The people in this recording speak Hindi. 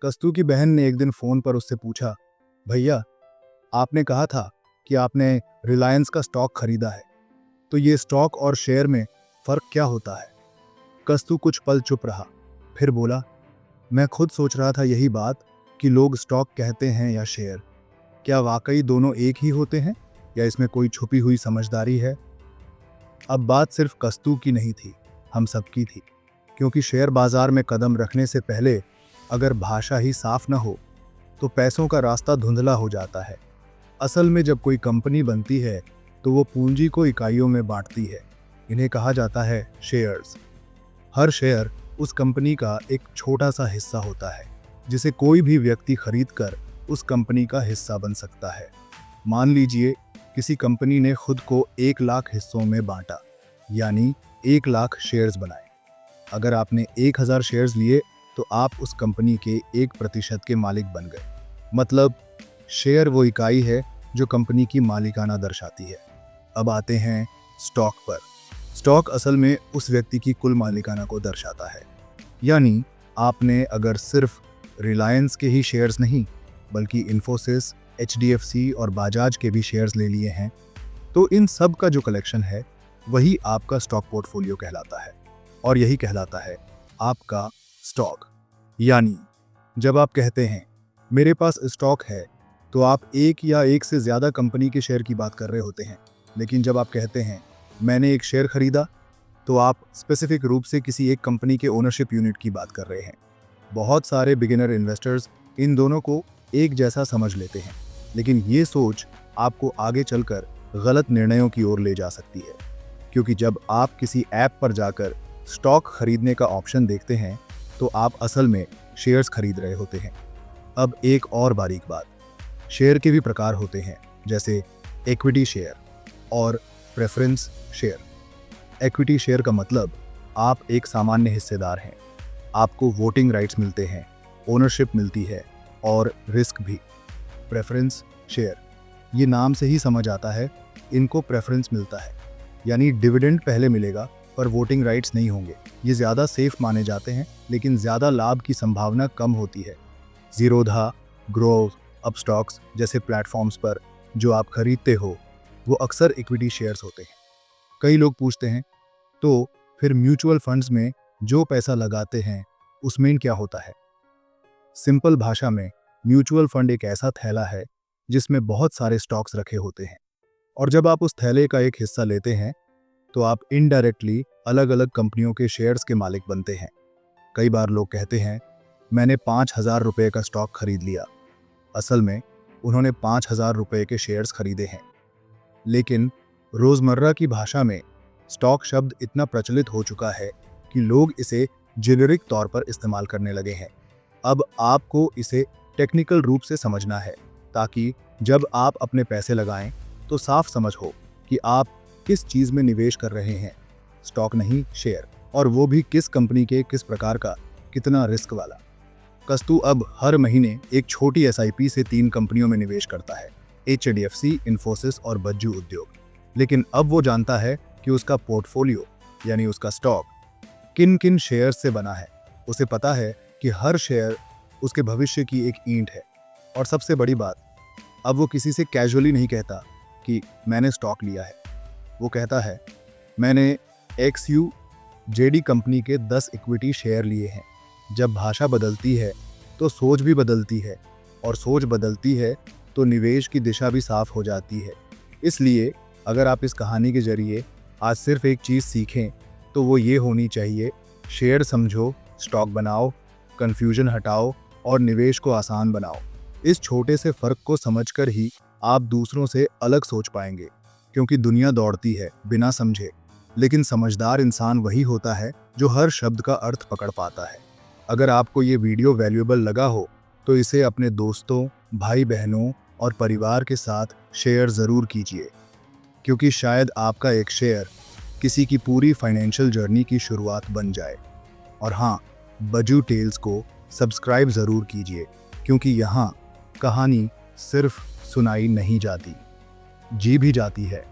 कस्तू की बहन ने एक दिन फोन पर उससे पूछा, भैया, आपने कहा था कि आपने रिलायंस का स्टॉक खरीदा है, तो ये स्टॉक और शेयर में फर्क क्या होता है? कस्तू कुछ पल चुप रहा, फिर बोला, मैं खुद सोच रहा था यही बात कि लोग स्टॉक कहते हैं या शेयर, क्या वाकई दोनों एक ही होते हैं या इसमें कोई छुपी हुई समझदारी है? अब बात सिर्फ कस्तू की नहीं थी, हम सबकी थी, क्योंकि शेयर बाजार में कदम रखने से पहले अगर भाषा ही साफ न हो तो पैसों का रास्ता धुंधला हो जाता है। असल में जब कोई कंपनी बनती है तो वो पूंजी को इकाइयों में बांटती है। इन्हें कहा जाता है शेयर्स। हर शेयर उस कंपनी का एक छोटा सा हिस्सा होता है, जिसे कोई भी व्यक्ति खरीद कर उस कंपनी का हिस्सा बन सकता है। मान लीजिए किसी कंपनी ने खुद को 1 लाख हिस्सों में बांटा, यानी 1 लाख शेयर्स बनाए। अगर आपने 1000 शेयर्स लिए तो आप उस कंपनी के 1% के मालिक बन गए। मतलब शेयर वो इकाई है जो कंपनी की मालिकाना दर्शाती है। अब आते हैं स्टॉक पर। स्टॉक असल में उस व्यक्ति की कुल मालिकाना को दर्शाता है। यानी आपने अगर सिर्फ रिलायंस के ही शेयर्स नहीं बल्कि इन्फोसिस, HDFC और बाजाज के भी शेयर्स ले लिए हैं, तो इन सब का जो कलेक्शन है वही आपका स्टॉक पोर्टफोलियो कहलाता है। और यही कहलाता है आपका स्टॉक। यानी जब आप कहते हैं मेरे पास स्टॉक है, तो आप एक या एक से ज़्यादा कंपनी के शेयर की बात कर रहे होते हैं। लेकिन जब आप कहते हैं मैंने एक शेयर खरीदा, तो आप स्पेसिफिक रूप से किसी एक कंपनी के ओनरशिप यूनिट की बात कर रहे हैं। बहुत सारे बिगिनर इन्वेस्टर्स इन दोनों को एक जैसा समझ लेते हैं, लेकिन ये सोच आपको आगे चलकर गलत निर्णयों की ओर ले जा सकती है। क्योंकि जब आप किसी ऐप पर जाकर स्टॉक खरीदने का ऑप्शन देखते हैं, तो आप असल में शेयर्स खरीद रहे होते हैं। अब एक और बारीक बात, शेयर के भी प्रकार होते हैं, जैसे इक्विटी शेयर और प्रेफरेंस शेयर। इक्विटी शेयर का मतलब आप एक सामान्य हिस्सेदार हैं, आपको वोटिंग राइट्स मिलते हैं, ओनरशिप मिलती है और रिस्क भी। प्रेफरेंस शेयर, ये नाम से ही समझ आता है, इनको प्रेफरेंस मिलता है, यानी डिविडेंड पहले मिलेगा पर वोटिंग राइट्स नहीं होंगे। ये ज़्यादा सेफ माने जाते हैं, लेकिन ज़्यादा लाभ की संभावना कम होती है। ज़ीरोधा, ग्रोव, अपस्टॉक्स जैसे प्लेटफॉर्म्स पर जो आप खरीदते हो, वो अक्सर इक्विटी शेयर्स होते हैं। कई लोग पूछते हैं, तो फिर म्यूचुअल फंड्स में जो पैसा लगाते हैं उसमें क्या होता है? सिंपल भाषा में म्यूचुअल फंड एक ऐसा थैला है जिसमें बहुत सारे स्टॉक्स रखे होते हैं, और जब आप उस थैले का एक हिस्सा लेते हैं तो आप इनडायरेक्टली अलग अलग कंपनियों के शेयर्स के मालिक बनते हैं। कई बार लोग कहते हैं मैंने 5000 रुपये का स्टॉक खरीद लिया। असल में उन्होंने 5000 रुपये के शेयर्स खरीदे हैं। लेकिन रोज़मर्रा की भाषा में स्टॉक शब्द इतना प्रचलित हो चुका है कि लोग इसे जेनेरिक तौर पर इस्तेमाल करने लगे हैं। अब आपको इसे टेक्निकल रूप से समझना है, ताकि जब आप अपने पैसे लगाएं तो साफ समझ हो कि आप किस चीज़ में निवेश कर रहे हैं। स्टॉक नहीं, शेयर, और वो भी किस कंपनी के, किस प्रकार का, कितना रिस्क वाला। कस्तू अब हर महीने एक छोटी SIP से 3 कंपनियों में निवेश करता है, HDFC, इन्फोसिस और बज्जू उद्योग। लेकिन अब वो जानता है कि उसका पोर्टफोलियो यानी उसका स्टॉक किन किन शेयर से बना है। उसे पता है कि हर शेयर उसके भविष्य की एक ईंट है। और सबसे बड़ी बात, अब वो किसी से कैजुअली नहीं कहता कि मैंने स्टॉक लिया है। वो कहता है मैंने XUJD कंपनी के 10 इक्विटी शेयर लिए हैं। जब भाषा बदलती है तो सोच भी बदलती है, और सोच बदलती है तो निवेश की दिशा भी साफ हो जाती है। इसलिए अगर आप इस कहानी के जरिए आज सिर्फ एक चीज़ सीखें तो वो ये होनी चाहिए, शेयर समझो, स्टॉक बनाओ, कन्फ्यूजन हटाओ और निवेश को आसान बनाओ। इस छोटे से फ़र्क को समझकर ही आप दूसरों से अलग सोच पाएंगे, क्योंकि दुनिया दौड़ती है बिना समझे, लेकिन समझदार इंसान वही होता है जो हर शब्द का अर्थ पकड़ पाता है। अगर आपको ये वीडियो वैल्यूएबल लगा हो तो इसे अपने दोस्तों, भाई बहनों और परिवार के साथ शेयर ज़रूर कीजिए, क्योंकि शायद आपका एक शेयर किसी की पूरी फाइनेंशियल जर्नी की शुरुआत बन जाए। और हाँ, बज्जू टेल्स को सब्सक्राइब ज़रूर कीजिए, क्योंकि यहाँ कहानी सिर्फ सुनाई नहीं जाती, जी भी जाती है।